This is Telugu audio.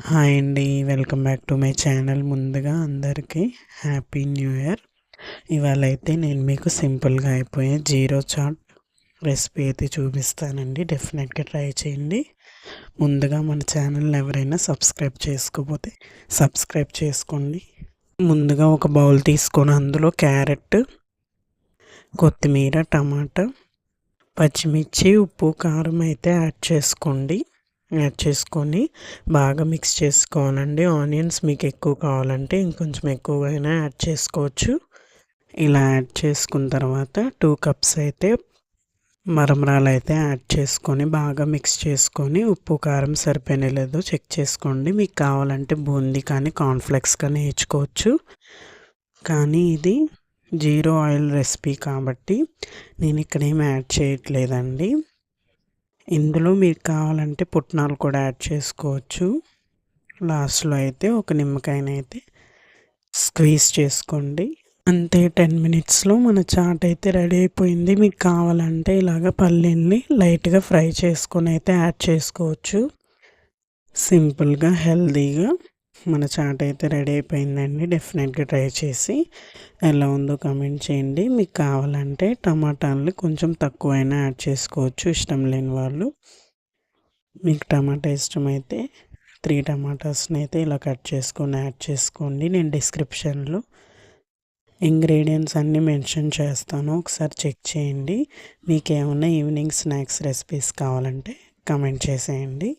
హాయ్ అండి, welcome back to my channel. ముందుగా అందరికీ హ్యాపీ న్యూ ఇయర్. ఇవాళ అయితే నేను మీకు సింపుల్గా అయిపోయే జీరో చాట్ రెసిపీ అయితే చూపిస్తానండి. డెఫినెట్గా ట్రై చేయండి. ముందుగా మన ఛానల్ ఎవరైనా సబ్స్క్రైబ్ చేసుకోకపోతే సబ్స్క్రైబ్ చేసుకోండి. ముందుగా ఒక బౌల్ తీసుకొని అందులో క్యారెట్, కొత్తిమీర, టమాటా, పచ్చిమిర్చి, ఉప్పు, కారం అయితే యాడ్ చేసుకొని బాగా మిక్స్ చేసుకోవాలండి. ఆనియన్స్ మీకు ఎక్కువ కావాలంటే ఇంకొంచెం ఎక్కువైనా యాడ్ చేసుకోవచ్చు. ఇలా యాడ్ చేసుకున్న తర్వాత 2 కప్స్ అయితే మరమరాలు అయితే యాడ్ చేసుకొని బాగా మిక్స్ చేసుకొని ఉప్పు కారం సరిపోయినా లేదో చెక్ చేసుకోండి. మీకు కావాలంటే బూందీ కానీ కార్న్ఫ్లెక్స్ కానీ వేయించుకోవచ్చు. కానీ ఇది జీరో ఆయిల్ రెసిపీ కాబట్టి నేను ఇక్కడ ఏమి యాడ్ చేయట్లేదండి. ఇందులో మీకు కావాలంటే పుట్నాలు కూడా యాడ్ చేసుకోవచ్చు. లాస్ట్లో అయితే ఒక నిమ్మకాయనైతే స్క్వీజ్ చేసుకోండి. అంతే, 10 మినిట్స్లో మన చాట్ అయితే రెడీ అయిపోయింది. మీకు కావాలంటే ఇలాగ పల్లీల్ని లైట్గా ఫ్రై చేసుకొని అయితే యాడ్ చేసుకోవచ్చు. సింపుల్గా హెల్తీగా మన చాట్ అయితే రెడీ అయిపోయిందండి. డెఫినెట్గా ట్రై చేసి ఎలా ఉందో కామెంట్ చేయండి. మీకు కావాలంటే టమాటాలని కొంచెం తక్కువైనా యాడ్ చేసుకోవచ్చు, ఇష్టం లేని వాళ్ళు. మీకు టమాటా ఇష్టమైతే 3 టమాటాస్ని అయితే ఇలా కట్ చేసుకొని యాడ్ చేసుకోండి. నేను డిస్క్రిప్షన్లో ఇంగ్రీడియంట్స్ అన్నీ మెన్షన్ చేస్తాను, ఒకసారి చెక్ చేయండి. మీకు ఏమైనా ఈవినింగ్ స్నాక్స్ రెసిపీస్ కావాలంటే కామెంట్ చేసేయండి.